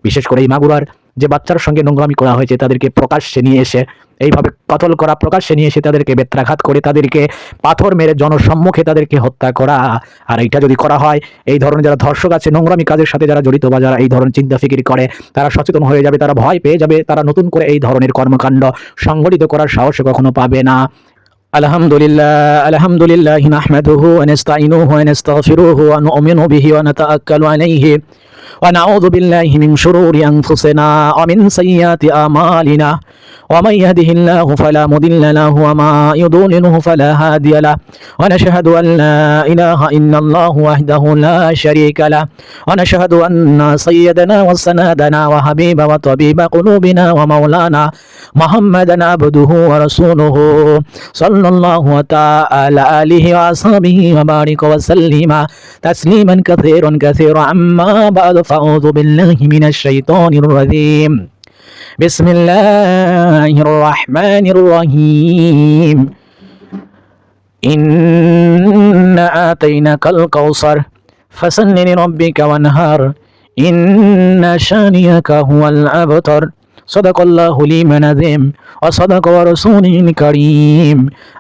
বিশেষ করে এই মাগুরার যে বাচ্চার সঙ্গে নোংরামি করা হয়েছে তাদেরকে প্রকাশ্যে নিয়ে এসে এইভাবে কতল করা, প্রকাশ্যে নিয়ে এসে তাদেরকে বেত্রাঘাত করে তাদেরকে পাথর মেরে জনসম্মুখে তাদেরকে হত্যা করা। আর এইটা যদি করা হয়, এই ধরনের যারা ধর্ষক আছে, নোংরামি কাজের সাথে যারা জড়িত বা যারা এই ধরনের চিন্তা ফিকির করে, তারা সচেতন হয়ে যাবে, তারা ভয় পেয়ে যাবে, তারা নতুন করে এই ধরনের কর্মকাণ্ড সংগঠিত করার সাহস কখনো পাবে না। আলহামদুলিল্লাহ নাহমাদুহু ওয়া নাস্তাঈনুহু ওয়া নাস্তাগফিরুহু ওয়া নু'মিনু বিহি ওয়া নাতাআক্কালু আলাইহি ونعوذ بالله من شرور أنفسنا ومن سيئات أعمالنا ومن يهده الله فلا مضل له وما يضلله فلا هادي له ونشهد أن لا إله إلا الله وحده لا شريك له ونشهد أن سيدنا وسندنا وحبيب وطبيب قلوبنا ومولانا محمدا عبده ورسوله صلى الله تعالى عليه وصحبه وبارك وسلم تسليما كثيرا أما بعد فأعوذ بالله من الشيطان الرجيم بسم الله الرحمن الرحيم إنا آتيناك الكوثر فصل لربك وانهر إن شانئك هو الأبتر صدق الله العلي العظيم وصدق ورسوله الكريم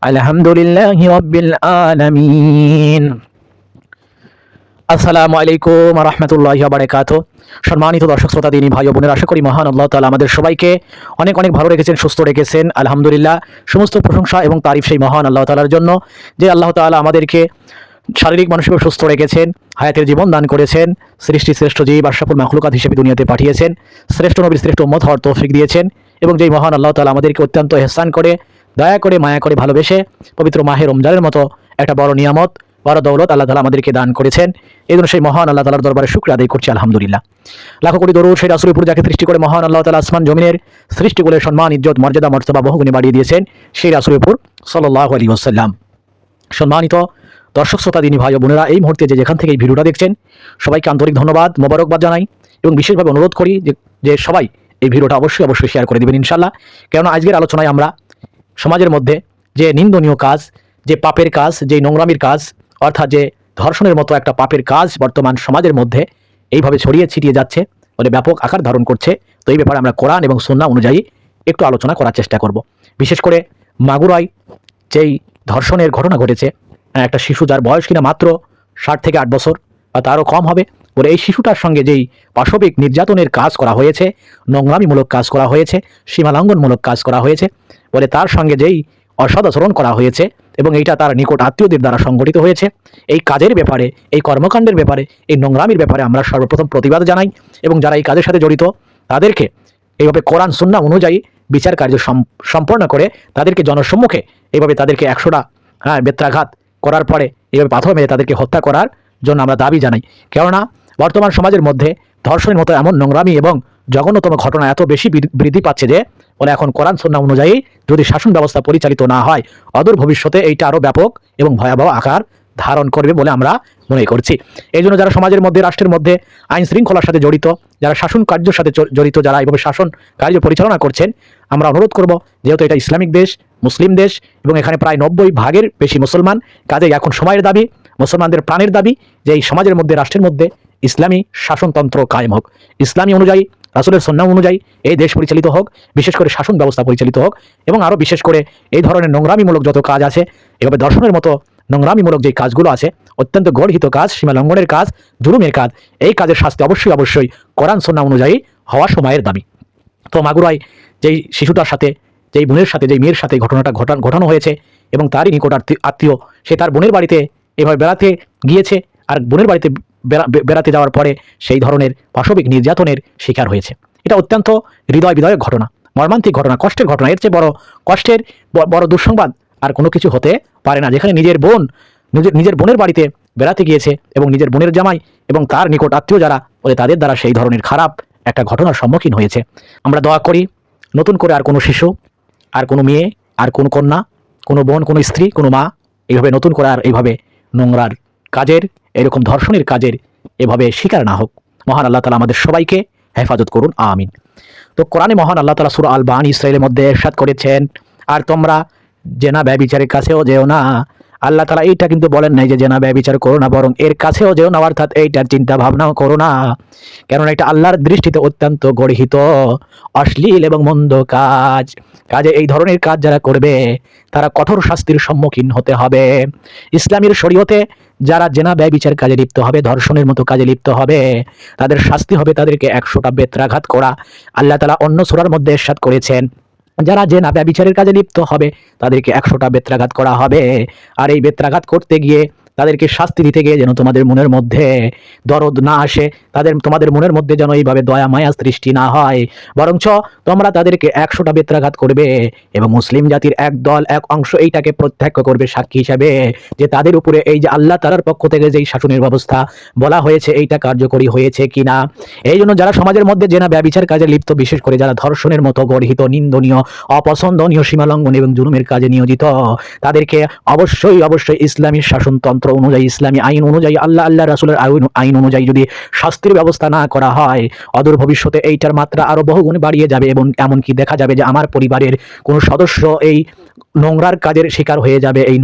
الحمد لله رب العالمين। আসসালামু আলাইকুম ওয়া রাহমাতুল্লাহি ওয়া বারাকাতুহু। সম্মানিত দর্শক শ্রোতা দিনী ভাই ও বোনেরা, আশা করি মহান আল্লাহ তাআলা আমাদের সবাইকে অনেক অনেক ভালো রেখেছেন, সুস্থ রেখেছেন। আলহামদুলিল্লাহ, সমস্ত প্রশংসা এবং তারিফ সেই মহান আল্লাহ তাআলার জন্য, যে আল্লাহ তাআলা আমাদেরকে শারীরিক মানসিক সুস্থ রেখেছেন, হায়াতের জীবন দান করেছেন, সৃষ্টি শ্রেষ্ঠ জীব আশরাফুল মাখলুকাত হিসেবে দুনিয়াতে পাঠিয়েছেন, শ্রেষ্ঠ নবীর শ্রেষ্ঠ উম্মত হওয়ার তৌফিক দিয়েছেন, এবং যেই মহান আল্লাহ তাআলা আমাদেরকে অত্যন্ত ইহসান করে, দয়া করে, মায়া করে, ভালোবেসে পবিত্র মাহে রমজানের মতো একটা বড় নিয়ামত, বড় দৌলত আল্লাহ তাআলা আমাদেরকে দান করেছেন। এই জন্য সেই মহান আল্লাহ তাআলার দরবারে শুকর আদায় করছি আলহামদুলিল্লাহ। লাখো কোটি দরুদ সেই রাসূলের উপর যাকে সৃষ্টি করে মহান আল্লাহ তাআলা আসমান জমিনের সৃষ্টিগুলোর সম্মান, ইজ্জত, মর্যাদা, মর্তবা বহুগুণে বাড়িয়ে দিয়েছেন সেই রাসূলের উপর সাল্লাল্লাহু আলাইহি ওয়াসাল্লাম। সম্মানিত দর্শক শ্রোতা দিনী ভাই ও বোনেরা, এই মুহূর্তে যে যেখান থেকে এই ভিডিওটা দেখছেন সবাইকে আন্তরিক ধন্যবাদ, মোবারকবাদ জানাই, এবং বিশেষভাবে অনুরোধ করি যে সবাই এই ভিডিওটা অবশ্যই শেয়ার করে দেবেন ইনশাআল্লাহ। কেননা আজকের আলোচনায় আমরা সমাজের মধ্যে যে নিন্দনীয় কাজ, যে পাপের কাজ, যে নোংরামির কাজ, অর্থাৎ যে ধর্ষণের মতো একটা পাপের কাজ বর্তমান সমাজের মধ্যে এইভাবে ছড়িয়ে ছিটিয়ে যাচ্ছে, বলে ব্যাপক আকার ধারণ করছে। তো এই ব্যাপারে আমরা কোরআন এবং সুন্নাহ অনুযায়ী একটু আলোচনা করার চেষ্টা করব। বিশেষ করে মাগুরায় যেই ধর্ষণের ঘটনা ঘটেছে, একটা শিশু যার বয়স কিনা মাত্র 60 থেকে 8 বছর বা তারও কম হবে, বলে এই শিশুটার সঙ্গে যেই পাশবিক নির্যাতনের কাজ করা হয়েছে, নোংরামিমূলক কাজ করা হয়েছে, সীমালঙ্ঘনমূলক কাজ করা হয়েছে, বলে তার সঙ্গে যেই অসদাচরণ করা হয়েছে এবং এইটা তার নিকট আত্মীয়দের দ্বারা সংগঠিত হয়েছে, এই কাজের ব্যাপারে, এই কর্মকাণ্ডের ব্যাপারে, এই নোংরামির ব্যাপারে আমরা সর্বপ্রথম প্রতিবাদ জানাই, এবং যারা এই কাজের সাথে জড়িত তাদেরকে এইভাবে কোরআন সুন্নাহ অনুযায়ী বিচার কার্য সম্পন্ন করে তাদেরকে জনসম্মুখে এইভাবে তাদেরকে 100টা বেত্রাঘাত করার পরে এইভাবে পাথর মেরে তাদেরকে হত্যা করার জন্য আমরা দাবি জানাই। কেননা বর্তমান সমাজের মধ্যে ধর্ষণের মতো এমন নোংরামি এবং জঘন্যতম ঘটনা এত বেশি বৃদ্ধি পাচ্ছে যে বলে এখন কোরআন সুন্নাহ অনুযায়ী যদি শাসন ব্যবস্থা পরিচালিত না হয়, অদূর ভবিষ্যতে এইটা আরও ব্যাপক এবং ভয়াবহ আকার ধারণ করবে বলে আমরা মনে করছি। এই জন্য যারা সমাজের মধ্যে, রাষ্ট্রের মধ্যে আইন শৃঙ্খলার সাথে জড়িত, যারা শাসন কার্যের সাথে জড়িত, যারা এইভাবে শাসন কার্য পরিচালনা করছেন, আমরা অনুরোধ করব, যেহেতু এটা ইসলামিক দেশ, মুসলিম দেশ, এবং এখানে প্রায় 90% বেশি মুসলমান, কাজেই এখন সময়ের দাবি, মুসলমানদের প্রাণের দাবি যে এই সমাজের মধ্যে, রাষ্ট্রের মধ্যে ইসলামী শাসনতন্ত্র কায়েম হোক, ইসলামী অনুযায়ী, রাসূলের সুন্নাহ অনুযায়ী এই দেশ পরিচালিত হোক, বিশেষ করে শাসন ব্যবস্থা পরিচালিত হোক, এবং আরও বিশেষ করে এই ধরনের নোংরামিমূলক যত কাজ আছে, এভাবে ধর্ষণের মতো নোংরামিমূলক যে কাজগুলো আছে, অত্যন্ত গর্হিত কাজ, সীমা লঙ্ঘনের কাজ, জুলুমের কাজ, এই কাজের শাস্তি অবশ্যই কোরআন সুন্নাহ অনুযায়ী হওয়া সময়ের দাবি। তো মাগুরায় যেই শিশুটার সাথে, যেই বোনের সাথে, যেই মেয়ের সাথে ঘটনাটা ঘটানো হয়েছে, এবং তারই নিকট আত্মীয় সে তার বোনের বাড়িতে এভাবে বেড়াতে গিয়েছে, আর বোনের বাড়িতে বেড়াতে যাওয়ার পরে সেই ধরনের পাশবিক নির্যাতনের শিকার হয়েছে। এটা অত্যন্ত হৃদয় বিদায়ক ঘটনা, মর্মান্তিক ঘটনা, কষ্টের ঘটনা। এর চেয়ে বড় কষ্টের, বড় দুঃসংবাদ আর কোনো কিছু হতে পারে না, যেখানে নিজের বোনের বাড়িতে বেড়াতে গিয়েছে এবং নিজের বোনের জামাই এবং তার নিকট আত্মীয় যারা, বলে তাদের দ্বারা সেই ধরনের খারাপ একটা ঘটনার সম্মুখীন হয়েছে। আমরা দোয়া করি নতুন করে আর কোনো শিশু, আর কোনো মেয়ে, আর কোনো কন্যা, কোনো বোন, কোনো স্ত্রী, কোনো মা এইভাবে নতুন করে আর এইভাবে নোংরার কাজের, এরকম ধর্ষণের কাজের এভাবে শিকার না হোক। মহান আল্লাহ তাআলা আমাদের সবাইকে হেফাজত করুন, আমিন। তো কোরআনে মহান আল্লাহ তাআলা সূরা আল বানী ইসরাঈলের মধ্যে ইরশাদ করেছেন, আর তোমরা জেনা ব্যভিচারের কাছেও যেও না, আল্লাহ তাআলা এইটা কিন্তু বলেন নাই যে জেনা ব্যভিচার করো না, বরং এর কাছেও যেও না, অর্থাৎ এইটার চিন্তা ভাবনাও করো না, কেননা এটা আল্লাহর দৃষ্টিতে অত্যন্ত গর্হিত, অশ্লীল এবং মন্দ কাজ। কাজে এই ধরনের কাজ যারা করবে তারা কঠোর শাস্তির সম্মুখীন হতে হবে। ইসলামের শরীয়তে যারা জেনা ব্যভিচার কাজে লিপ্ত হবে, ধর্ষণের মতো কাজে লিপ্ত হবে, তাদের শাস্তি হবে তাদেরকে 100টা বেত্রাঘাত করা। আল্লাহ তাআলা অন্য সূরার মধ্যে ইরশাদ করেছেন, যারা জেনা ব্যভিচারের কাজে লিপ্ত হবে তাদেরকে 100টা বেত্রাঘাত করা হবে। আর এই বেত্রাঘাত করতে গিয়ে তাদেরকে শাস্তি দিতে গিয়ে যেন তোমাদের মনের মধ্যে দরদ না আসে, তোমাদের মনের মধ্যে যেন এইভাবে দয়া মায়া সৃষ্টি না হয়, বরঞ্চ তোমরা তাদেরকে 100টা বেত্রাঘাত করবে এবং মুসলিম জাতির এক দল এক অংশ এইটাকে প্রত্যক্ষ করবে সাক্ষী হিসাবে যে তাদের উপরে এই যে আল্লাহ তাআলার পক্ষ থেকে যেই শাসনের ব্যবস্থা বলা হয়েছে এইটা কার্যকরী হয়েছে কিনা। এই জন্য যারা সমাজের মধ্যে জেনা ব্যভিচার কাজে লিপ্ত, বিশেষ করে যারা ধর্ষণের মতো গর্হিত, নিন্দনীয়, অপছন্দনীয়, সীমালঙ্ঘন এবং জুলুমের কাজে নিয়োজিত, তাদেরকে অবশ্যই অবশ্যই ইসলামী শাসনতন্ত্র অনুযায়ী, ইসলামী আইন অনুযায়ী, আল্লাহ রাসূলের আইন অনুযায়ী যদি শাস্তির ব্যবস্থা না করা হয়, অদূর ভবিষ্যতে এইটার মাত্রা আরো বহুগুণ বাড়িয়ে যাবে এবং এমনকি দেখা যাবে যে আমার পরিবারের কোনো সদস্য এই নোংরার কাজের শিকার হয়ে যাবে, এই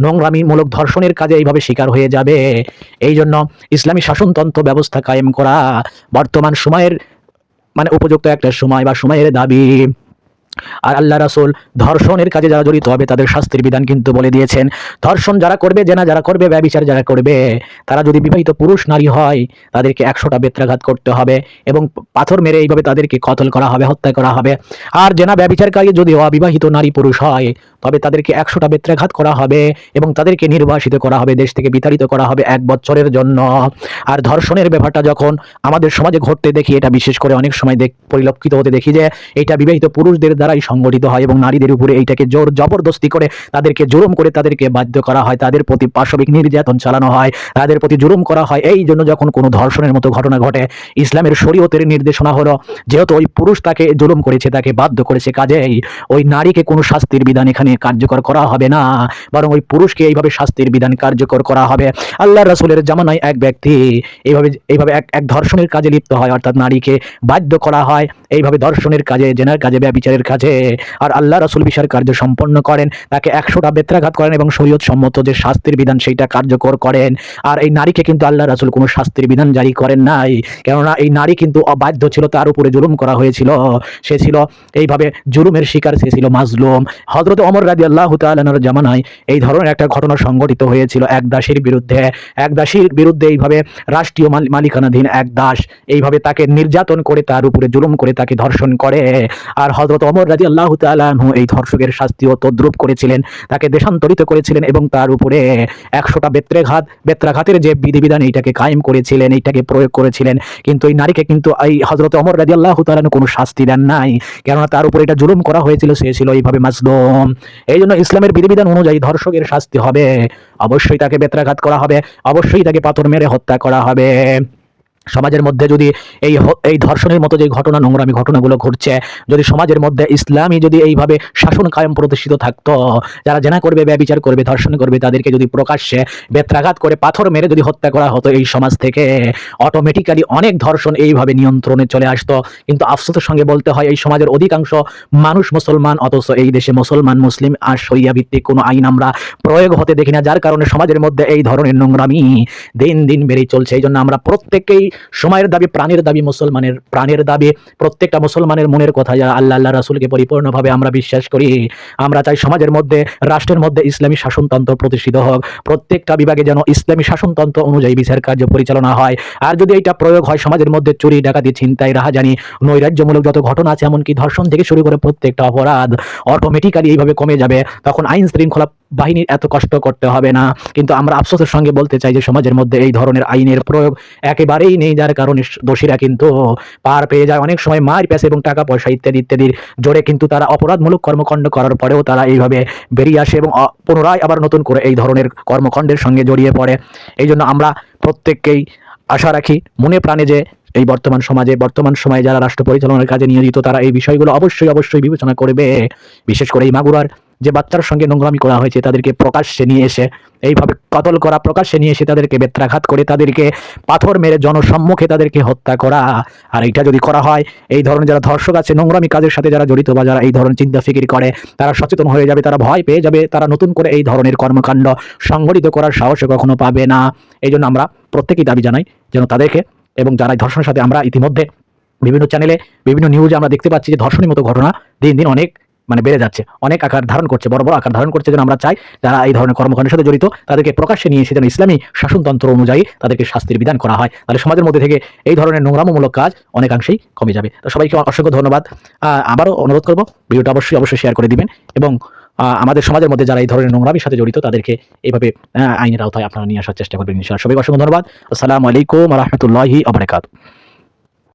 নোংরামিমূলক ধর্ষণের কাজে এইভাবে শিকার হয়ে যাবে। এই জন্য ইসলামী শাসনতন্ত্র ব্যবস্থা কায়েম করা বর্তমান সময়ের উপযুক্ত একটা সময় বা সময়ের দাবি। আর আল্লাহ রাসূল ধর্ষণের কাজে যারা জড়িত হবে তাদের শাস্তির বিধান কিন্তু বলে দিয়েছেন। ধর্ষণ যারা করবে, জেনা যারা করবে, ব্যভিচার যারা করবে, তারা যদি বিবাহিত পুরুষ নারী হয় তাদেরকে 100টা বেত্রাঘাত করতে হবে এবং পাথর মেরে এইভাবে তাদেরকে কতল করা হবে, হত্যা করা হবে। আর জেনা ব্যভিচারকারী যদি অবিবাহিত নারী পুরুষ হয় তবে তাদেরকে 100টা বেত্রাঘাত করা হবে এবং তাদেরকে নির্বাসিত করা হবে, দেশ থেকে বিতাড়িত করা হবে 1 বছরের জন্য। আর ধর্ষণের ব্যাপারটা যখন আমাদের সমাজে ঘটতে দেখি, এটা বিশেষ করে অনেক সময় পরিলক্ষিত হতে দেখি যে এটা বিবাহিত পুরুষদের দ্বারাই সংগঠিত হয় এবং নারীদের উপরে এইটাকে জোর জবরদস্তি করে তাদেরকে জুলুম করে তাদেরকে বাধ্য করা হয়, তাদের প্রতি পাশবিক নির্যাতন চালানো হয়, তাদের প্রতি জুলুম করা হয়। এই জন্য যখন কোনো ধর্ষণের মতো ঘটনা ঘটে, ইসলামের শরীয়তের নির্দেশনা হলো যেহেতু ওই পুরুষ তাকে জুলুম করেছে, তাকে বাধ্য করেছে, কাজেই ওই নারীকে কোনো শাস্তির বিধান এখানে কার্যকর করা হবে না, বরং ওই পুরুষকে এইভাবে শাস্তির বিধান কার্যকর করা হবে। আল্লাহ রাসূলের জামানায় এক ব্যক্তি এইভাবে এক ধর্ষণের কাজে লিপ্ত হয়, অর্থাৎ নারীকে বাধ্য করা হয় এইভাবে ধর্ষণের কাজে, জেনার কাজে, ব্যভিচারের কাজে। আর আল্লাহ রাসূল বিচার কার্য সম্পন্ন করেন, তাকে 100টা বেত্রাঘাত করেন এবং শরীয়ত সম্মত যে শাস্তির বিধান সেইটা কার্যকর করেন। আর এই নারীকে কিন্তু আল্লাহ রাসূল কোনো শাস্তির বিধান জারি করেন নাই, কেননা এই নারী কিন্তু অবাধ্য ছিল, তার উপরে জুলুম করা হয়েছিল, সে ছিল এইভাবে জুলুমের শিকার, সে ছিল মাজলুম। হযরত ওমর রাদিয়াল্লাহু তাআলা আনহুর জামানায় এই ধরনের একটা ঘটনা সংঘটিত হয়েছিল এক দাসীর বিরুদ্ধে এইভাবে রাষ্ট্রীয় মালিকানাধীন এক দাস এইভাবে তাকে নির্যাতন করে, তার উপরে জুলুম করে, তাকে ধর্ষণ করে। আর হযরত ওমর রাদিয়াল্লাহু তাআলা আনহু এই ধর্ষকের শাস্তিও তদ্রূপ করেছিলেন, তাকে দেশান্তরিত করেছিলেন এবং তার উপরে 100টা বেত্রাঘাতের যে বিধিবিধান এইটাকে কায়েম করেছিলেন, এইটাকে প্রয়োগ করেছিলেন। কিন্তু এই নারীকে কিন্তু এই হযরত ওমর রাদিয়াল্লাহু তাআলা আনহু কোনো শাস্তি দেন নাই, কেননা তার উপরে এটা জুলুম করা হয়েছিল, সে ছিল এইভাবে মাজলুম। এই জন্য ইসলামের বিধিবিধান অনুযায়ী ধর্ষকের শাস্তি হবে, অবশ্যই তাকে বেত্রাঘাত করা হবে, অবশ্যই তাকে পাথর মেরে হত্যা করা হবে। সমাজের মধ্যে যদি এই ধর্ষণের মতো যে ঘটনা, নোংরামি ঘটনাগুলো ঘটছে, যদি সমাজের মধ্যে ইসলামী যদি এইভাবে শাসন কায়েম প্রতিষ্ঠিত থাকতো, যারা জেনা করবে, ব্যভিচার করবে, ধর্ষণ করবে, তাদেরকে যদি প্রকাশ্যে বেত্রাঘাত করে পাথর মেরে যদি হত্যা করা হতো, এই সমাজ থেকে অটোমেটিক্যালি অনেক ধর্ষণ এইভাবে নিয়ন্ত্রণে চলে আসতো। কিন্তু আফসোসের সঙ্গে বলতে হয় এই সমাজের অধিকাংশ মানুষ মুসলমান, অথচ এই দেশে মুসলিম আর শরিয়া ভিত্তিক কোনো আইন আমরা প্রয়োগ হতে দেখি না, যার কারণে সমাজের মধ্যে এই ধরনের নোংরামি দিন দিন বেড়েই চলছে। এই জন্য আমরা প্রত্যেককেই সময়ের দাবি, প্রাণের দাবি, মুসলমানের প্রাণের দাবি, প্রত্যেকটা মুসলমানের মনের কথা যারা আল্লাহ রাসূলকে পরিপূর্ণভাবে আমরা বিশ্বাস করি, আমরা চাই সমাজের মধ্যে, রাষ্ট্রের মধ্যে ইসলামী শাসনতন্ত্র প্রতিষ্ঠিত হোক, প্রত্যেকটা বিভাগে যেন ইসলামী শাসনতন্ত্র অনুযায়ী বিচার কার্য পরিচালনা হয়। আর যদি এটা প্রয়োগ হয় সমাজের মধ্যে, চুরি, ডাকাতি, ছিনতাই, রাহাজানি, নৈরাজ্যমূলক যত ঘটনা আছে, এমনকি ধর্ষণ থেকে শুরু করে প্রত্যেকটা অপরাধ অটোমেটিক্যালি এইভাবে কমে যাবে, তখন আইন শৃঙ্খলা বাহিনীর এত কষ্ট করতে হবে না। কিন্তু আমরা আফসোসের সঙ্গে বলতে চাই যে সমাজের মধ্যে এই ধরনের আইনের প্রয়োগ একেবারেই নেই, যার কারণে দোষীরা কিন্তু পার পেয়ে যায়। অনেক সময় মার প্যাঁচ এবং টাকা পয়সা ইত্যাদির জোরে কিন্তু তারা অপরাধমূলক কর্মকাণ্ড করার পরেও তারা এইভাবে বেরিয়ে আসে এবং পুনরায় আবার নতুন করে এই ধরনের কর্মকাণ্ডের সঙ্গে জড়িয়ে পড়ে। এই জন্য আমরা প্রত্যেককেই আশা রাখি মনে প্রাণে যে এই বর্তমান সময়ে যারা রাষ্ট্র পরিচালনার কাজে নিয়োজিত, তারা এই বিষয়গুলো অবশ্যই বিবেচনা করবে। বিশেষ করে এই মাগুরার যে বাচ্চার সঙ্গে নোংরামি করা হয়েছে তাদেরকে প্রকাশ্যে নিয়ে এসে এইভাবে কতল করা, প্রকাশ্যে নিয়ে এসে তাদেরকে বেত্রাঘাত করে তাদেরকে পাথর মেরে জনসম্মুখে তাদেরকে হত্যা করা। আর এইটা যদি করা হয়, এই ধরনের যারা ধর্ষক আছে, নোংরামি কাজের সাথে যারা জড়িত বা যারা এই ধরনের চিন্তা ফিকির করে, তারা সচেতন হয়ে যাবে, তারা ভয় পেয়ে যাবে, তারা নতুন করে এই ধরনের কর্মকাণ্ড সংগঠিত করার সাহস কখনো পাবে না। এই জন্য আমরা প্রত্যেকেই দাবি জানাই যেন তাদেরকে, এবং যারা এই ধর্ষণের সাথে, আমরা ইতিমধ্যে বিভিন্ন চ্যানেলে বিভিন্ন নিউজে আমরা দেখতে পাচ্ছি যে ধর্ষণের মতো ঘটনা দিন দিন অনেক বেড়ে যাচ্ছে, অনেক আকার ধারণ করছে, বড় বড় আকার ধারণ করছে। যেন আমরা চাই যারা এই ধরনের কর্মকাণ্ডের সাথে জড়িত তাদেরকে প্রকাশ্যে নিয়ে এসে যেন ইসলামী শাসনতন্ত্র অনুযায়ী তাদেরকে শাস্তির বিধান করা হয়। তাহলে সমাজের মধ্যে থেকে এই ধরনের নোংরামূলক কাজ অনেকাংশেই কমে যাবে। তো সবাইকে অসংখ্য ধন্যবাদ। আবারও অনুরোধ করব, ভিডিওটা অবশ্যই শেয়ার করে দিবেন, এবং আমাদের সমাজের মধ্যে যারা এই ধরনের নোংরামির সাথে জড়িত তাদেরকে এইভাবে আইনের আওতায় আপনারা নিয়ে আসার চেষ্টা করবেন ইনশাআল্লাহ। সবাইকে অসংখ্য ধন্যবাদ। আসসালামু আলাইকুম ওয়া রাহমাতুল্লাহি ওয়া বারাকাতুহু।